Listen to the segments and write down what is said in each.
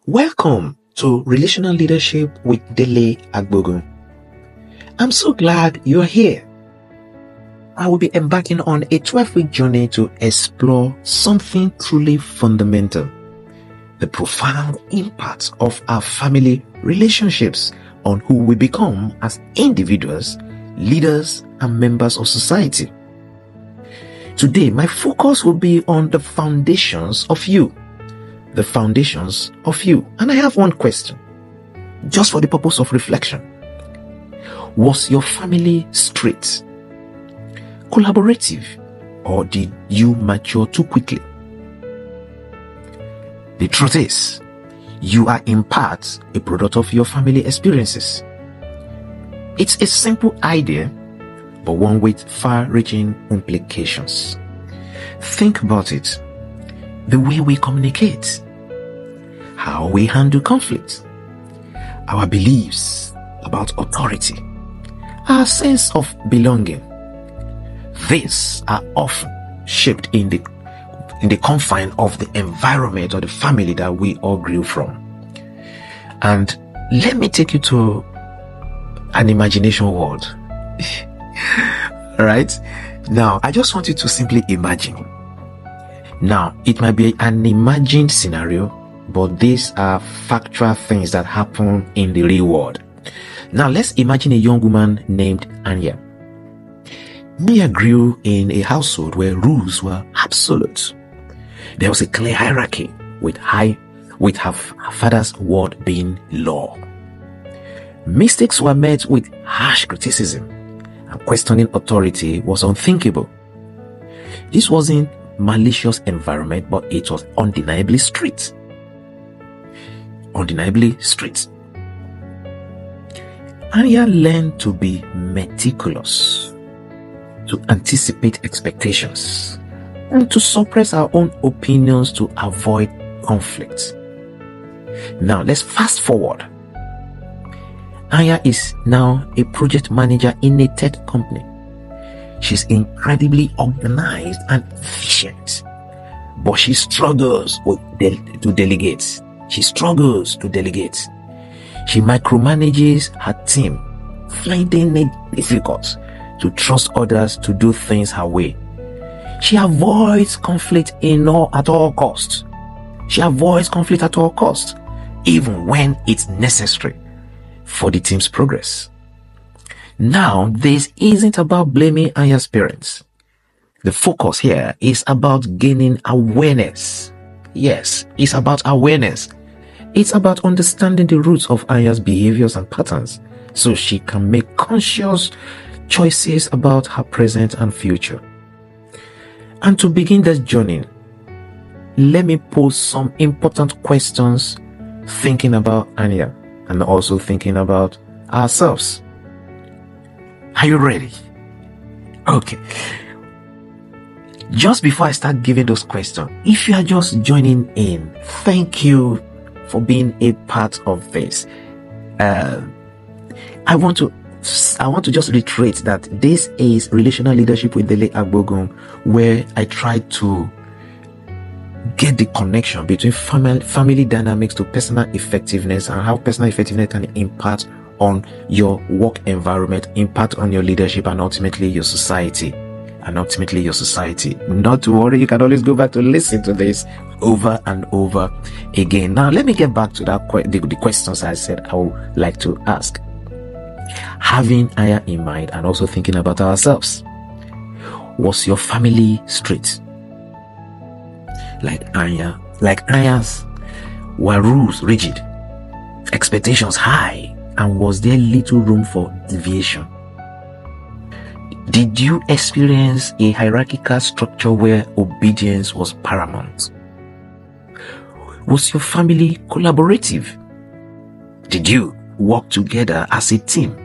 Welcome to Relational Leadership with Dele Agbogun. I'm so glad you're here. I will be embarking on a 12-week journey to explore something truly fundamental: the profound impact of our family relationships on who we become as individuals, leaders, and members of society. Today, my focus will be on the foundations of you. The foundations of you. And I have one question, just for the purpose of reflection. Was your family straight, collaborative, or did you mature too quickly? The truth is, you are in part a product of your family experiences. It's a simple idea, but one with far-reaching implications. Think about it. The way we communicate, how we handle conflict, our beliefs about authority, our sense of belonging. These are often shaped in the confine of the environment or the family that we all grew from. And let me take you to an imagination world. Right? Now, I just want you to simply imagine. Now, it might be an imagined scenario, but these are factual things that happen in the real world. Now, let's imagine a young woman named Anya. Anya grew in a household where rules were absolute. There was a clear hierarchy, with her father's word being law. Mistakes were met with harsh criticism, and questioning authority was unthinkable. This wasn't malicious environment, but it was undeniably strict. Anya learned to be meticulous, to anticipate expectations, and to suppress our own opinions to avoid conflict. Now, let's fast forward. Anya is now a project manager in a tech company. She's incredibly organized and efficient, but she struggles to delegate. She micromanages her team, finding it difficult to trust others to do things her way. She avoids conflict at all costs. Even when it's necessary for the team's progress. Now, this isn't about blaming Anya's parents. The focus here is about gaining awareness. Yes, it's about awareness. It's about understanding the roots of Anya's behaviors and patterns so she can make conscious choices about her present and future. And to begin this journey, let me pose some important questions thinking about Anya and also thinking about ourselves. Are you ready? Okay. Just before I start giving those questions, if you are just joining in, thank you for being a part of this. I want to just reiterate that this is Relational Leadership with Dele Agbogun, where I try to get the connection between family dynamics to personal effectiveness, and how personal effectiveness can impact on your work environment, impact on your leadership, and ultimately your society. Not to worry, you can always go back to listen to this over and over again. Now, let me get back to the questions I said I would like to ask. Having Anya in mind and also thinking about ourselves. Was your family straight? Like Anya's, were rules rigid, expectations high, and was there little room for deviation? Did you experience a hierarchical structure where obedience was paramount? Was your family collaborative? Did you work together as a team,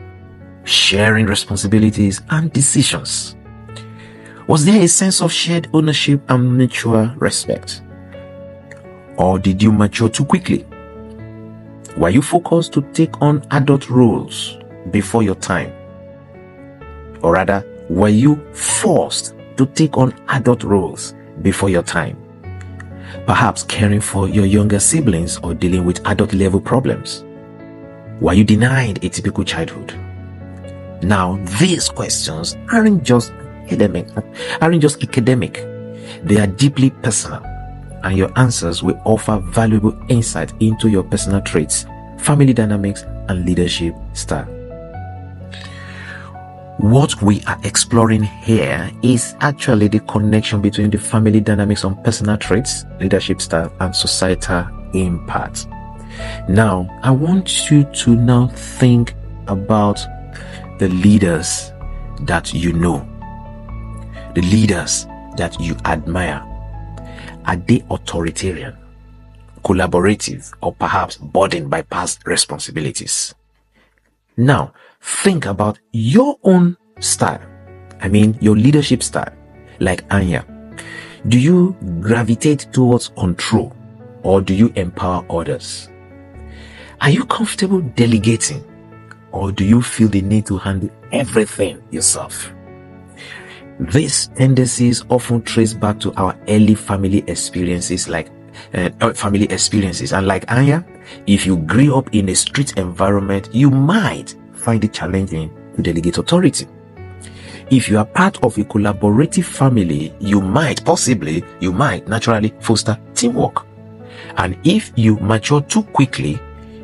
sharing responsibilities and decisions? Was there a sense of shared ownership and mutual respect? Or did you mature too quickly? Were you focused to take on adult roles before your time? Or rather, were you forced to take on adult roles before your time? Perhaps caring for your younger siblings or dealing with adult level problems. Were you denied a typical childhood? Now, these questions aren't just academic. They are deeply personal, and your answers will offer valuable insight into your personal traits, family dynamics, and leadership style. What we are exploring here is actually the connection between the family dynamics on personal traits, leadership style, and societal impact. Now, I want you to now think about the leaders that you know, the leaders that you admire. Are they authoritarian, collaborative, or perhaps burdened by past responsibilities? Now, think about your own style. Your leadership style, like Anya. Do you gravitate towards control, or do you empower others? Are you comfortable delegating, or do you feel the need to handle everything yourself? These tendencies often trace back to our early family experiences, and like Anya, if you grew up in a strict environment, you might find it challenging to delegate authority. If you are part of a collaborative family, you might naturally foster teamwork. And if you mature too quickly,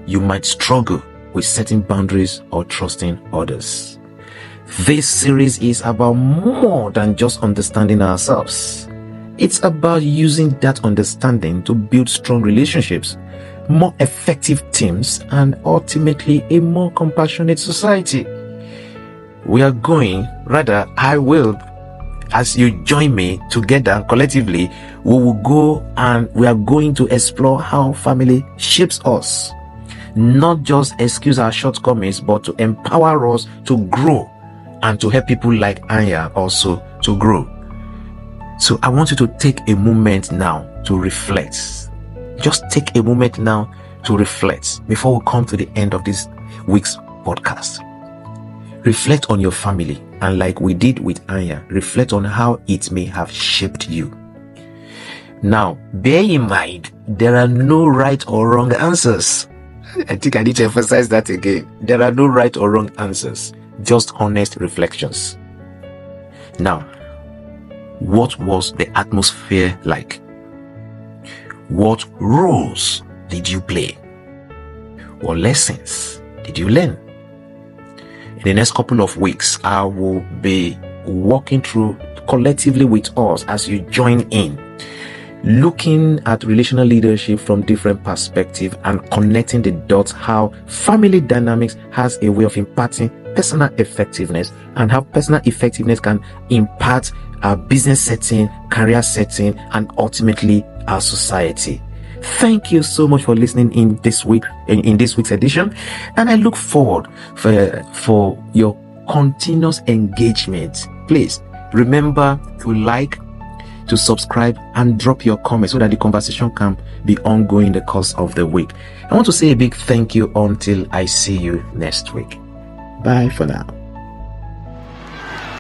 you might struggle with setting boundaries or trusting others. This series is about more than just understanding ourselves. It's about using that understanding to build strong relationships, more effective teams, and ultimately a more compassionate society. I will, as you join me together collectively, we are going to explore how family shapes us. Not just excuse our shortcomings, but to empower us to grow and to help people like Anya also to grow. So I want you to take a moment now to reflect. Just take a moment now to reflect before we come to the end of this week's podcast. Reflect on your family, and like we did with Anya, reflect on how it may have shaped you. Now, bear in mind, there are no right or wrong answers. I think I need to emphasize that again. There are no right or wrong answers, just honest reflections. Now, what was the atmosphere like? What roles did you play? What lessons did you learn? In the next couple of weeks, I will be walking through collectively with us as you join in, looking at relational leadership from different perspectives and connecting the dots, how family dynamics has a way of impacting personal effectiveness, and how personal effectiveness can impact our business setting, career setting, and ultimately our society. Thank you so much for listening in this week's edition, and I look forward for your continuous engagement. Please remember to like, to subscribe, and drop your comments so that the conversation can be ongoing in the course of the week. I want to say a big thank you until I see you next week. Bye for now.